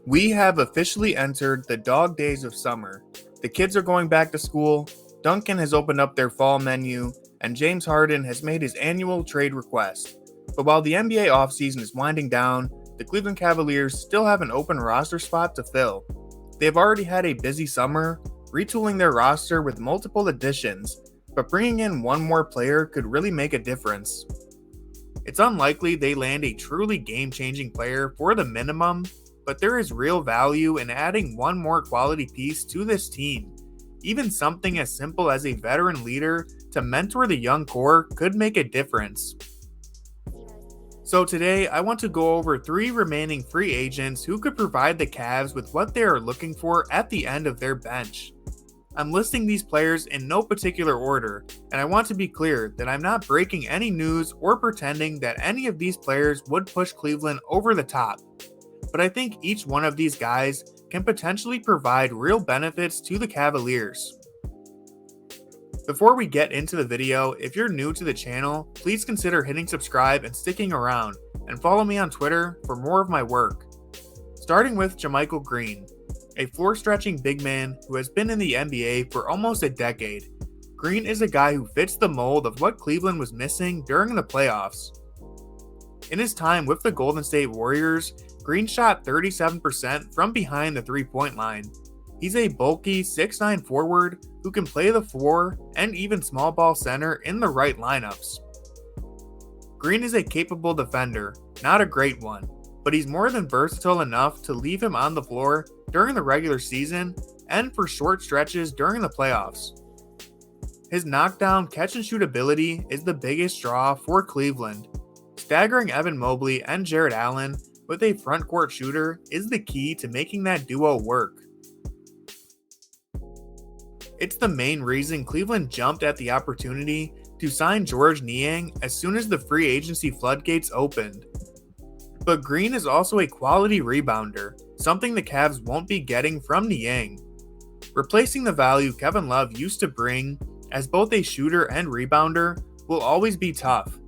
We have officially entered the dog days of summer. The kids are going back to school, Duncan has opened up their fall menu, and James Harden has made his annual trade request. But while the NBA offseason is winding down, the Cleveland Cavaliers still have an open roster spot to fill. They have already had a busy summer, retooling their roster with multiple additions, but bringing in one more player could really make a difference. It's unlikely they land a truly game-changing player for the minimum, but there is real value in adding one more quality piece to this team. Even something as simple as a veteran leader to mentor the young core could make a difference. So today, I want to go over 3 remaining free agents who could provide the Cavs with what they are looking for at the end of their bench. I'm listing these players in no particular order, and I want to be clear that I'm not breaking any news or pretending that any of these players would push Cleveland over the top. But I think each one of these guys can potentially provide real benefits to the Cavaliers. Before we get into the video, if you're new to the channel, please consider hitting subscribe and sticking around, and follow me on Twitter for more of my work. Starting with JaMychal Green, a floor-stretching big man who has been in the NBA for almost a decade. Green is a guy who fits the mold of what Cleveland was missing during the playoffs. In his time with the Golden State Warriors, Green shot 37% from behind the three-point line. He's a bulky 6'9" forward who can play the 4 and even small ball center in the right lineups. Green is a capable defender, not a great one, but he's more than versatile enough to leave him on the floor during the regular season and for short stretches during the playoffs. His knockdown catch-and-shoot ability is the biggest draw for Cleveland. Staggering Evan Mobley and Jarrett Allen with a front-court shooter is the key to making that duo work. It's the main reason Cleveland jumped at the opportunity to sign Georges Niang as soon as the free agency floodgates opened. But Green is also a quality rebounder, something the Cavs won't be getting from Niang. Replacing the value Kevin Love used to bring as both a shooter and rebounder will always be tough.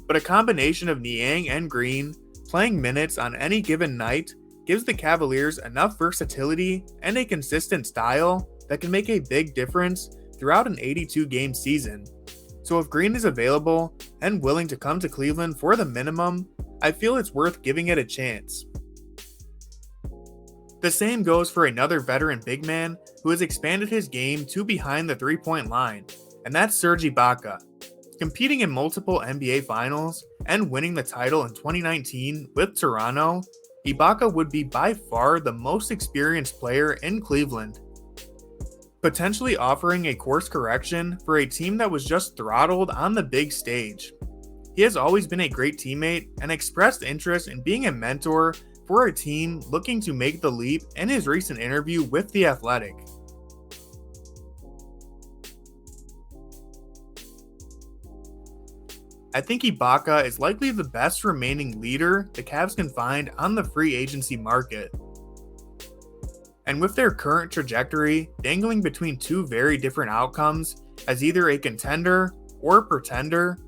But a combination of Niang and Green playing minutes on any given night gives the Cavaliers enough versatility and a consistent style that can make a big difference throughout an 82-game season. So if Green is available and willing to come to Cleveland for the minimum, I feel it's worth giving it a chance. The same goes for another veteran big man who has expanded his game to behind the three-point line, and that's Serge Ibaka. Competing in multiple NBA Finals and winning the title in 2019 with Toronto, Ibaka would be by far the most experienced player in Cleveland. Potentially offering a course correction for a team that was just throttled on the big stage. He has always been a great teammate and expressed interest in being a mentor for a team looking to make the leap in his recent interview with The Athletic. I think Ibaka is likely the best remaining leader the Cavs can find on the free agency market. And with their current trajectory dangling between 2 very different outcomes as either a contender or pretender,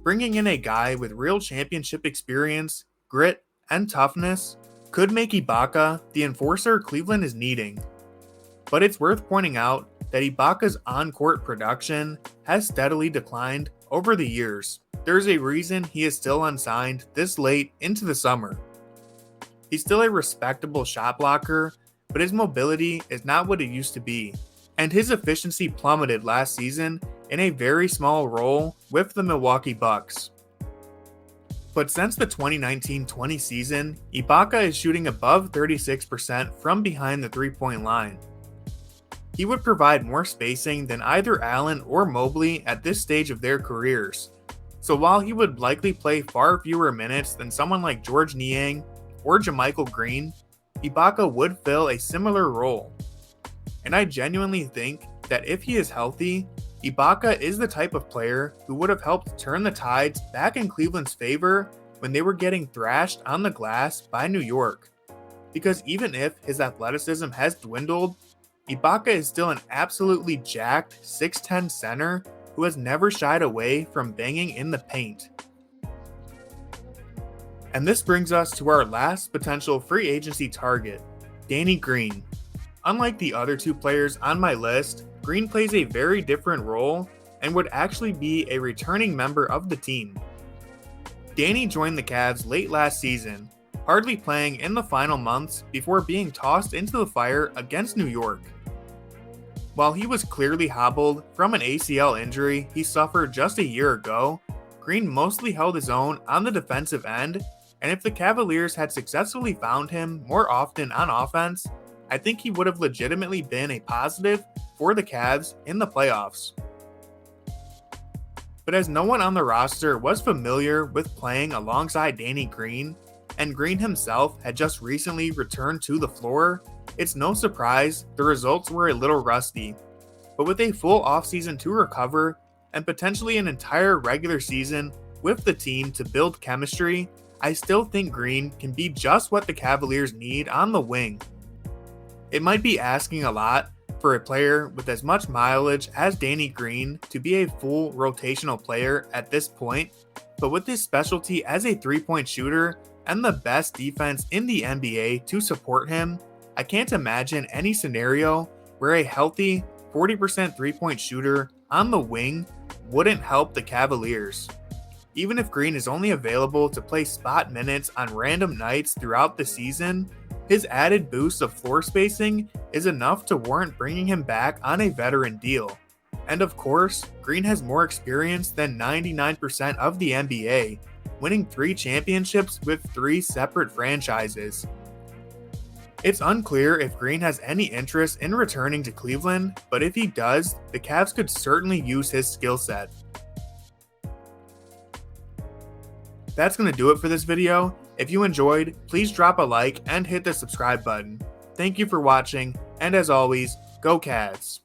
bringing in a guy with real championship experience, grit, and toughness could make Ibaka the enforcer Cleveland is needing. But it's worth pointing out that Ibaka's on-court production has steadily declined over the years. There's a reason he is still unsigned this late into the summer. He's still a respectable shot blocker, but his mobility is not what it used to be, and his efficiency plummeted last season in a very small role with the Milwaukee Bucks. But since the 2019-20 season, Ibaka is shooting above 36% from behind the three-point line. He would provide more spacing than either Allen or Mobley at this stage of their careers. So while he would likely play far fewer minutes than someone like Georges Niang or JaMychal Green, Ibaka would fill a similar role. And I genuinely think that if he is healthy, Ibaka is the type of player who would have helped turn the tides back in Cleveland's favor when they were getting thrashed on the glass by New York. Because even if his athleticism has dwindled, Ibaka is still an absolutely jacked 6'10" center who has never shied away from banging in the paint. And this brings us to our last potential free agency target, Danny Green. Unlike the other two players on my list, Green plays a very different role and would actually be a returning member of the team. Danny joined the Cavs late last season, hardly playing in the final months before being tossed into the fire against New York. While he was clearly hobbled from an ACL injury he suffered just a year ago, Green mostly held his own on the defensive end, and if the Cavaliers had successfully found him more often on offense, I think he would have legitimately been a positive for the Cavs in the playoffs. But as no one on the roster was familiar with playing alongside Danny Green, and Green himself had just recently returned to the floor, it's no surprise the results were a little rusty. But with a full offseason to recover, and potentially an entire regular season with the team to build chemistry, I still think Green can be just what the Cavaliers need on the wing. It might be asking a lot for a player with as much mileage as Danny Green to be a full rotational player at this point, but with his specialty as a three-point shooter and the best defense in the NBA to support him, I can't imagine any scenario where a healthy 40% three-point shooter on the wing wouldn't help the Cavaliers. Even if Green is only available to play spot minutes on random nights throughout the season, his added boost of floor spacing is enough to warrant bringing him back on a veteran deal. And of course, Green has more experience than 99% of the NBA, winning 3 championships with 3 separate franchises. It's unclear if Green has any interest in returning to Cleveland, but if he does, the Cavs could certainly use his skill set. That's going to do it for this video. If you enjoyed, please drop a like and hit the subscribe button. Thank you for watching, and as always, go Cavs!